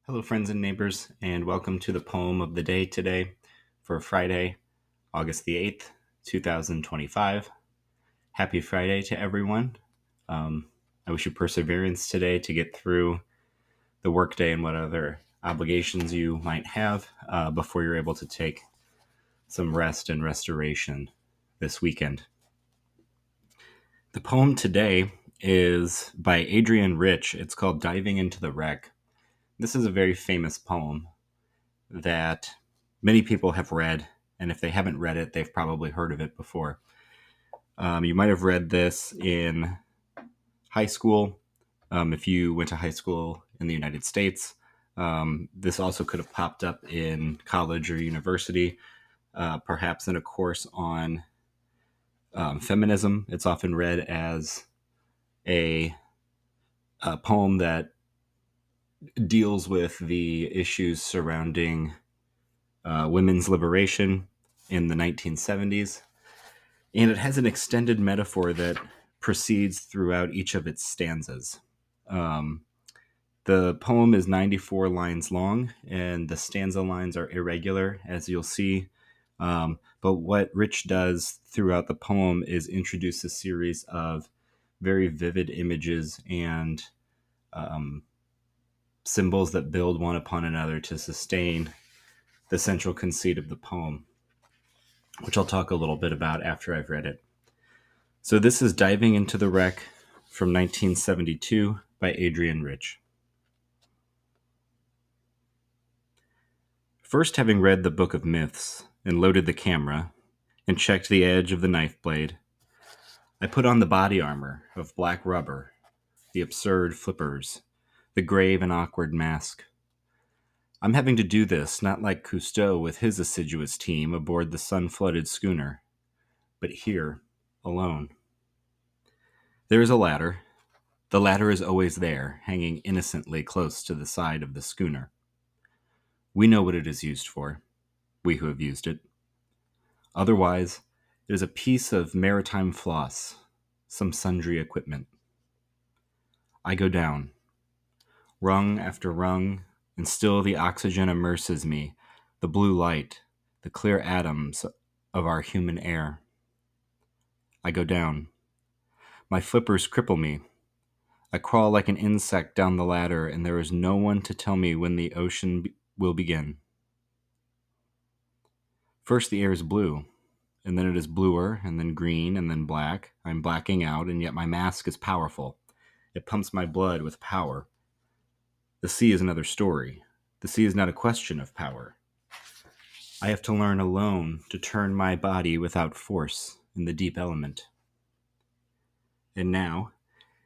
Hello, friends and neighbors, and welcome to the poem of the day today for Friday, August the 8th, 2025. Happy Friday to everyone. I wish you perseverance today to get through the workday and what other obligations you might have before you're able to take some rest and restoration this weekend. The poem today is by Adrienne Rich. It's called Diving into the Wreck. This is a very famous poem that many people have read, and if they haven't read it, they've probably heard of it before. You might have read this in high school, if you went to high school in the United States. This also could have popped up in college or university, perhaps in a course on feminism. It's often read as a poem that deals with the issues surrounding women's liberation in the 1970s. And it has an extended metaphor that proceeds throughout each of its stanzas. The poem is 94 lines long, and the stanza lines are irregular, as you'll see. But what Rich does throughout the poem is introduce a series of very vivid images and symbols that build one upon another to sustain the central conceit of the poem, which I'll talk a little bit about after I've read it. So this is Diving into the Wreck from 1972 by Adrienne Rich. First, having read the Book of Myths and loaded the camera and checked the edge of the knife blade, I put on the body armor of black rubber, the absurd flippers, the grave and awkward mask. I'm having to do this not like Cousteau with his assiduous team aboard the sun-flooded schooner, but here, alone. There is a ladder. The ladder is always there, hanging innocently close to the side of the schooner. We know what it is used for, we who have used it. Otherwise, it is a piece of maritime floss, some sundry equipment. I go down, rung after rung, and still the oxygen immerses me, the blue light, the clear atoms of our human air. I go down. My flippers cripple me. I crawl like an insect down the ladder, and there is no one to tell me when the ocean will begin. First the air is blue, and then it is bluer, and then green, and then black. I'm blacking out, and yet my mask is powerful. It pumps my blood with power. The sea is another story. The sea is not a question of power. I have to learn alone to turn my body without force in the deep element. And now,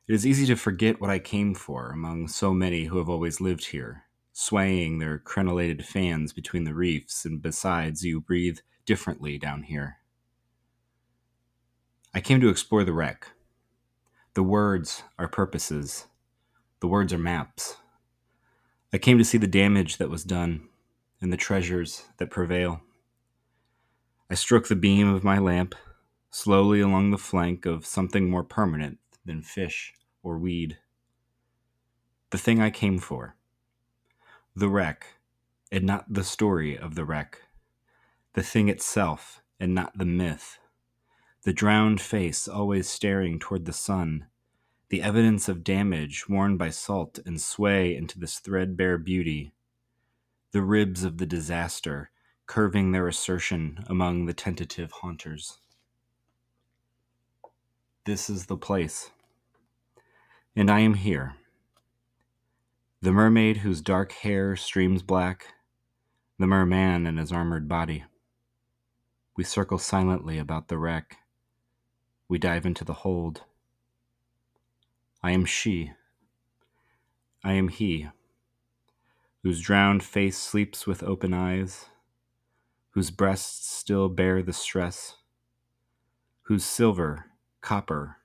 it is easy to forget what I came for among so many who have always lived here, swaying their crenellated fans between the reefs, and besides, you breathe differently down here. I came to explore the wreck. The words are purposes. The words are maps. I came to see the damage that was done and the treasures that prevail. I stroke the beam of my lamp slowly along the flank of something more permanent than fish or weed. The thing I came for. The wreck, and not the story of the wreck. The thing itself, and not the myth. The drowned face always staring toward the sun. The evidence of damage worn by salt and sway into this threadbare beauty. The ribs of the disaster curving their assertion among the tentative haunters. This is the place. And I am here. The mermaid whose dark hair streams black, the merman in his armored body. We circle silently about the wreck. We dive into the hold. I am she. I am he, whose drowned face sleeps with open eyes, whose breasts still bear the stress, whose silver, copper,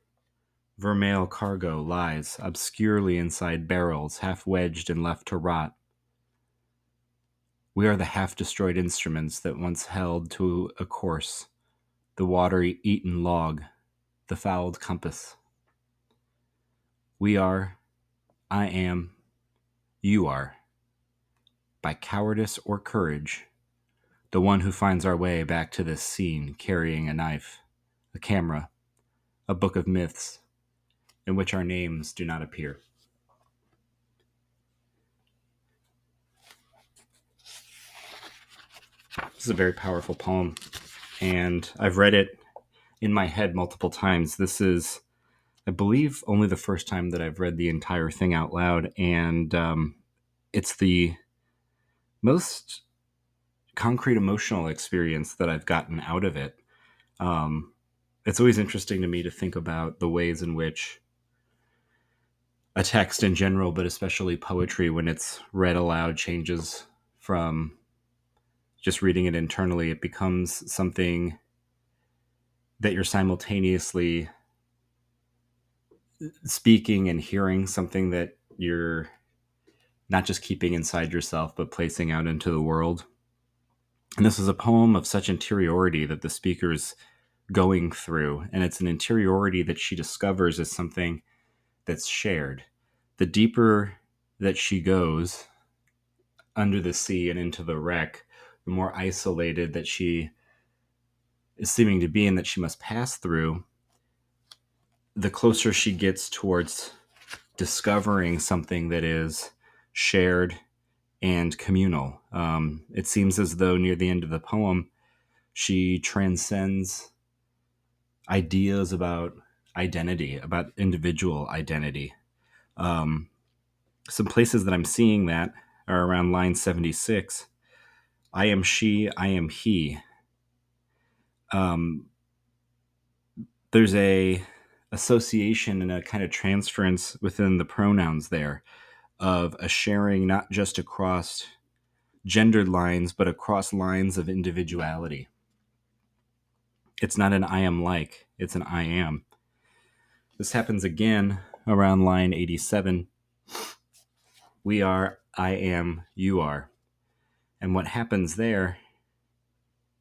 vermeil cargo lies obscurely inside barrels half wedged and left to rot. We are the half-destroyed instruments that once held to a course, the water-eaten log, the fouled compass. We are, I am, you are, by cowardice or courage, the one who finds our way back to this scene carrying a knife, a camera, a book of myths in which our names do not appear. This is a very powerful poem, and I've read it in my head multiple times. This is, I believe, only the first time that I've read the entire thing out loud, and it's the most concrete emotional experience that I've gotten out of it. It's always interesting to me to think about the ways in which a text in general, but especially poetry, when it's read aloud, changes from just reading it internally. It becomes something that you're simultaneously speaking and hearing, something that you're not just keeping inside yourself, but placing out into the world. And this is a poem of such interiority that the speaker's going through. And it's an interiority that she discovers as something that's shared. The deeper that she goes under the sea and into the wreck, the more isolated that she is seeming to be and that she must pass through, the closer she gets towards discovering something that is shared and communal. It seems as though near the end of the poem, she transcends ideas about identity, about individual identity. Some places that I'm seeing that are around line 76. I am she, I am he. There's a association and a kind of transference within the pronouns there of a sharing not just across gendered lines, but across lines of individuality. It's not an I am like, it's an I am. This happens again around line 87. We are, I am, you are. And what happens there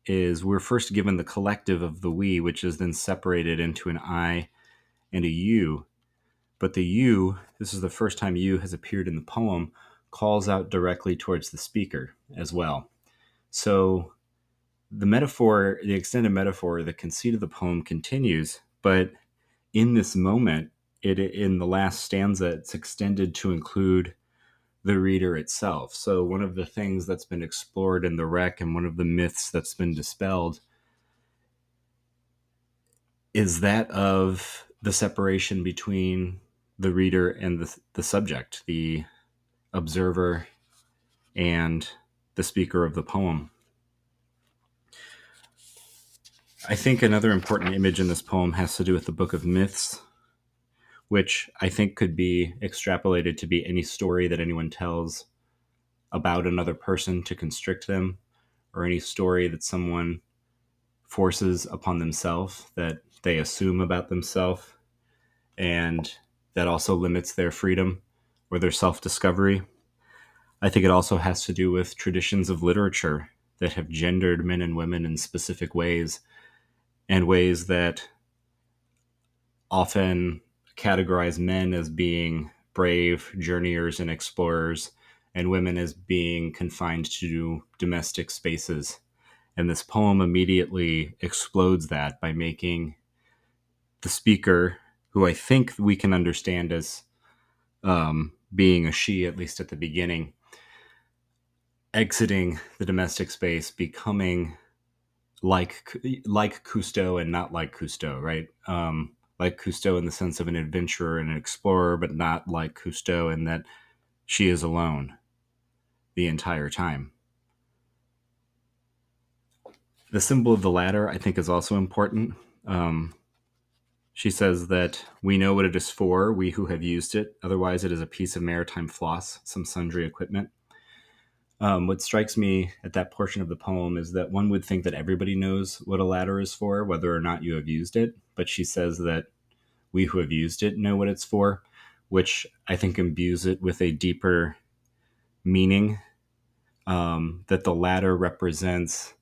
is we're first given the collective of the we, which is then separated into an I and a you. But the you, this is the first time you has appeared in the poem, calls out directly towards the speaker as well. So the metaphor, the extended metaphor, the conceit of the poem continues, but in this moment, in the last stanza, it's extended to include the reader itself. So one of the things that's been explored in the wreck and one of the myths that's been dispelled is that of the separation between the reader and the subject, the observer and the speaker of the poem. I think another important image in this poem has to do with the Book of Myths, which I think could be extrapolated to be any story that anyone tells about another person to constrict them, or any story that someone forces upon themselves that they assume about themselves, and that also limits their freedom or their self-discovery. I think it also has to do with traditions of literature that have gendered men and women in specific ways, and ways that often categorize men as being brave journeyers and explorers, and women as being confined to domestic spaces. And this poem immediately explodes that by making the speaker, who I think we can understand as being a she, at least at the beginning, exiting the domestic space, becoming like Cousteau and not like Cousteau, right? Like Cousteau in the sense of an adventurer and an explorer, but not like Cousteau in that she is alone the entire time. The symbol of the ladder, I think, is also important. She says that we know what it is for, we who have used it. Otherwise, it is a piece of maritime floss, some sundry equipment. What strikes me at that portion of the poem is that one would think that everybody knows what a ladder is for, whether or not you have used it. But she says that we who have used it know what it's for, which I think imbues it with a deeper meaning, that the ladder represents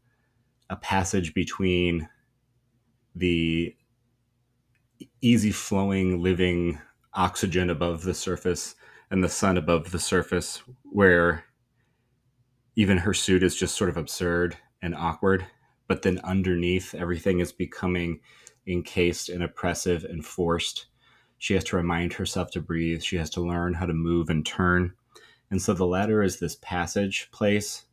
a passage between the easy flowing, living oxygen above the surface and the sun above the surface, where Even her suit is just sort of absurd and awkward. But then underneath, everything is becoming encased and oppressive and forced. She has to remind herself to breathe. She has to learn how to move and turn. And so the ladder is this passage place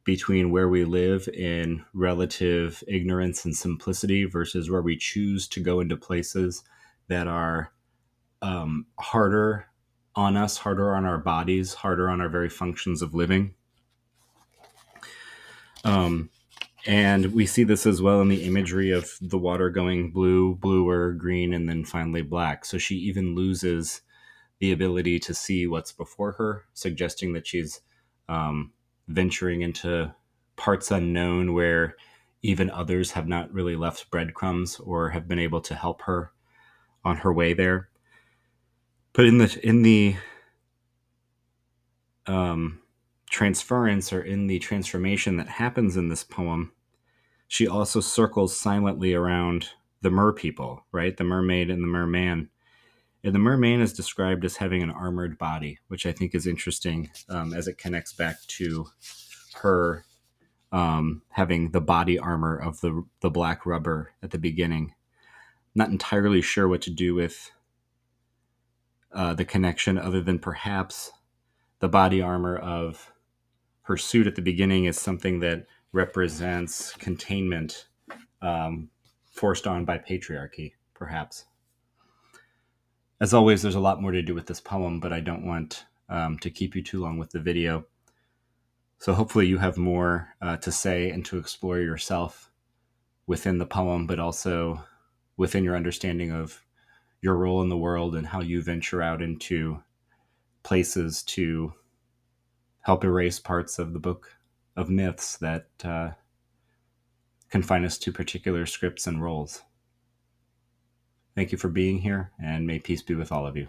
between where we live in relative ignorance and simplicity versus where we choose to go into places that are harder on us, harder on our bodies, harder on our very functions of living. And we see this as well in the imagery of the water going blue, bluer, green, and then finally black. So she even loses the ability to see what's before her, suggesting that she's venturing into parts unknown where even others have not really left breadcrumbs or have been able to help her on her way there. But in the transference or in the transformation that happens in this poem, she also circles silently around the mer people, right? The mermaid and the merman. And the merman is described as having an armored body, which I think is interesting as it connects back to her having the body armor of the black rubber at the beginning. Not entirely sure what to do with the connection other than perhaps the body armor of her suit at the beginning is something that represents containment forced on by patriarchy, perhaps. As always, there's a lot more to do with this poem, but I don't want to keep you too long with the video. So hopefully you have more to say and to explore yourself within the poem, but also within your understanding of your role in the world and how you venture out into places to help erase parts of the book of myths that confine us to particular scripts and roles. Thank you for being here, and may peace be with all of you.